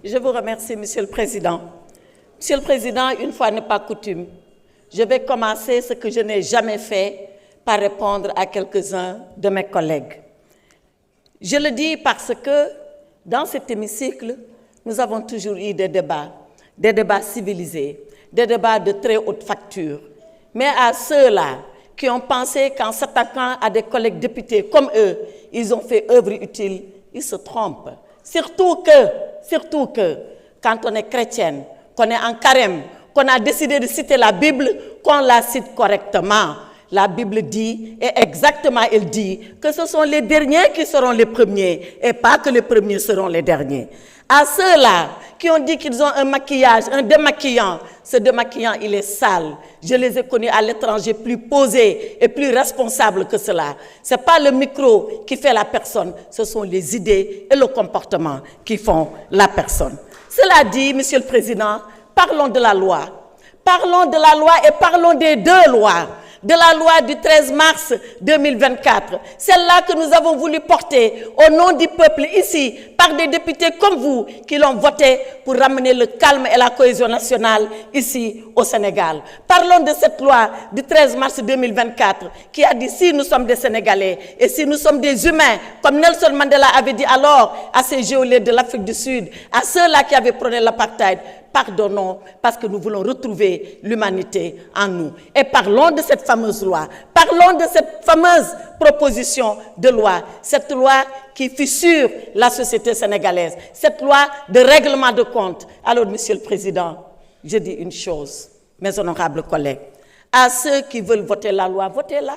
Je vous remercie, Monsieur le Président. Monsieur le Président, une fois n'est pas coutume, je vais commencer ce que je n'ai jamais fait par répondre à quelques-uns de mes collègues. Je le dis parce que dans cet hémicycle, nous avons toujours eu des débats civilisés, des débats de très haute facture. Mais à ceux-là qui ont pensé qu'en s'attaquant à des collègues députés comme eux, ils ont fait œuvre utile, ils se trompent. Surtout que, quand on est chrétienne, qu'on est en carême, qu'on a décidé de citer la Bible, qu'on la cite correctement. La Bible dit, et exactement elle dit, que ce sont les derniers qui seront les premiers, et pas que les premiers seront les derniers. À ceux-là qui ont dit qu'ils ont un maquillage, un démaquillant, ce démaquillant, il est sale. Je les ai connus à l'étranger plus posés et plus responsables que cela. Ce n'est pas le micro qui fait la personne, ce sont les idées et le comportement qui font la personne. Cela dit, Monsieur le Président, parlons de la loi. Parlons de la loi et parlons des deux lois. De la loi du 13 mars 2024, celle-là que nous avons voulu porter au nom du peuple ici, par des députés comme vous, qui l'ont votée pour ramener le calme et la cohésion nationale ici au Sénégal. Parlons de cette loi du 13 mars 2024 qui a dit si nous sommes des Sénégalais et si nous sommes des humains, comme Nelson Mandela avait dit alors à ces geôliers de l'Afrique du Sud, à ceux-là qui avaient prôné l'apartheid, pardonnons parce que nous voulons retrouver l'humanité en nous. Et parlons de cette fameuse loi, parlons de cette fameuse proposition de loi, cette loi qui fissure la société sénégalaise, cette loi de règlement de compte. Alors, Monsieur le Président, je dis une chose, mes honorables collègues, à ceux qui veulent voter la loi, votez-la.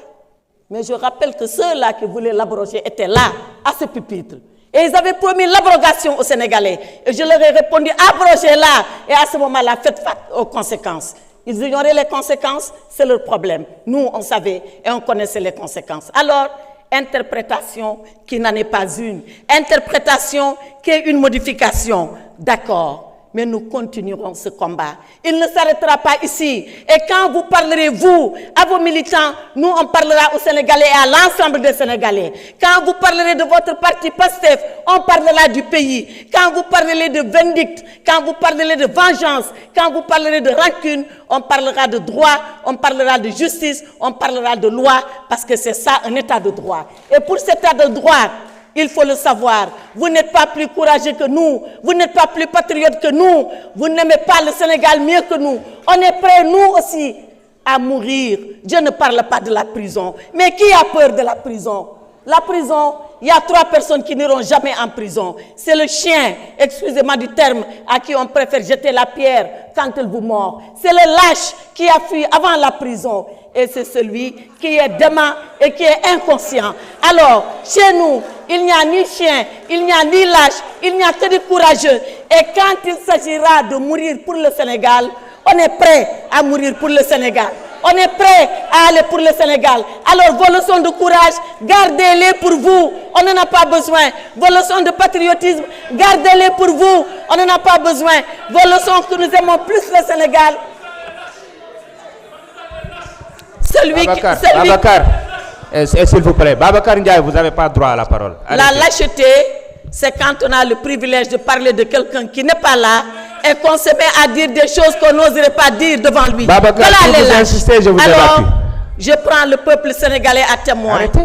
Mais je rappelle que ceux-là qui voulaient l'abroger étaient là, à ce pupitre. Et ils avaient promis l'abrogation aux Sénégalais. Et je leur ai répondu, abrogez-la. Et à ce moment-là, faites face aux conséquences. Ils ignoraient les conséquences, c'est leur problème. Nous, on savait et on connaissait les conséquences. Alors, interprétation qui n'en est pas une. Interprétation qui est une modification. D'accord. Mais nous continuerons ce combat. Il ne s'arrêtera pas ici. Et quand vous parlerez, vous, à vos militants, nous, on parlera aux Sénégalais et à l'ensemble des Sénégalais. Quand vous parlerez de votre parti PASTEF, on parlera du pays. Quand vous parlerez de vindicte, quand vous parlerez de vengeance, quand vous parlerez de rancune, on parlera de droit, on parlera de justice, on parlera de loi, parce que c'est ça, un état de droit. Et pour cet état de droit, il faut le savoir, vous n'êtes pas plus courageux que nous, vous n'êtes pas plus patriote que nous, vous n'aimez pas le Sénégal mieux que nous. On est prêts, nous aussi, à mourir. Je ne parle pas de la prison. Mais qui a peur de la prison? La prison, il y a 3 personnes qui n'iront jamais en prison. C'est le chien, excusez-moi du terme, à qui on préfère jeter la pierre quand il vous mord. C'est le lâche qui a fui avant la prison. Et c'est celui qui est dément et qui est inconscient. Alors, chez nous, il n'y a ni chien, il n'y a ni lâche, il n'y a que des courageux. Et quand il s'agira de mourir pour le Sénégal, on est prêt à mourir pour le Sénégal. On est prêt à aller pour le Sénégal. Alors, vos leçons de courage, gardez-les pour vous. On n'en a pas besoin. Vos leçons de patriotisme, gardez-les pour vous. On n'en a pas besoin. Vos leçons que nous aimons plus le Sénégal. Babacar, s'il vous plaît. Babacar Ndiaye, vous n'avez pas droit à la parole. Allez. La lâcheté, c'est quand on a le privilège de parler de quelqu'un qui n'est pas là et qu'on se met à dire des choses qu'on n'oserait pas dire devant lui. Babacar, voilà si vous insistez, je vous ai battu. Je prends le peuple sénégalais à témoin. Arrêtez.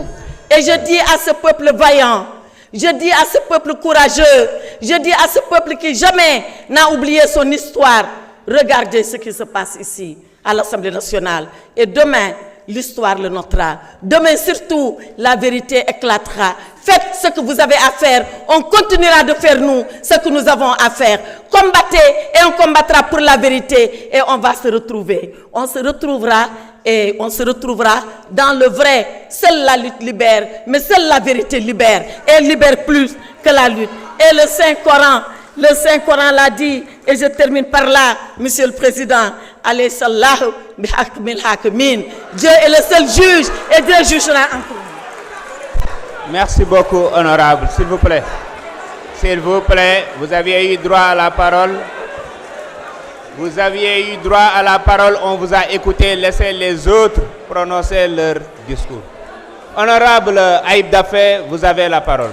Et je dis à ce peuple vaillant, je dis à ce peuple courageux, je dis à ce peuple qui jamais n'a oublié son histoire, regardez ce qui se passe ici, à l'Assemblée nationale. Et demain, l'histoire le notera. Demain surtout, la vérité éclatera. Faites ce que vous avez à faire. On continuera de faire, nous, ce que nous avons à faire. Combattez et on combattra pour la vérité. Et on va se retrouver. On se retrouvera et on se retrouvera dans le vrai. Seule la lutte libère, mais seule la vérité libère. Et libère plus que la lutte. Et le Saint-Coran l'a dit, et je termine par là, Monsieur le Président, alayhi sallahu bihakmil hakimin. Dieu est le seul juge et Dieu jugera en tout. Merci beaucoup, honorable. S'il vous plaît. S'il vous plaît, vous aviez eu droit à la parole. Vous aviez eu droit à la parole, on vous a écouté, laissez les autres prononcer leur discours. Honorable Aïb Dafé, vous avez la parole.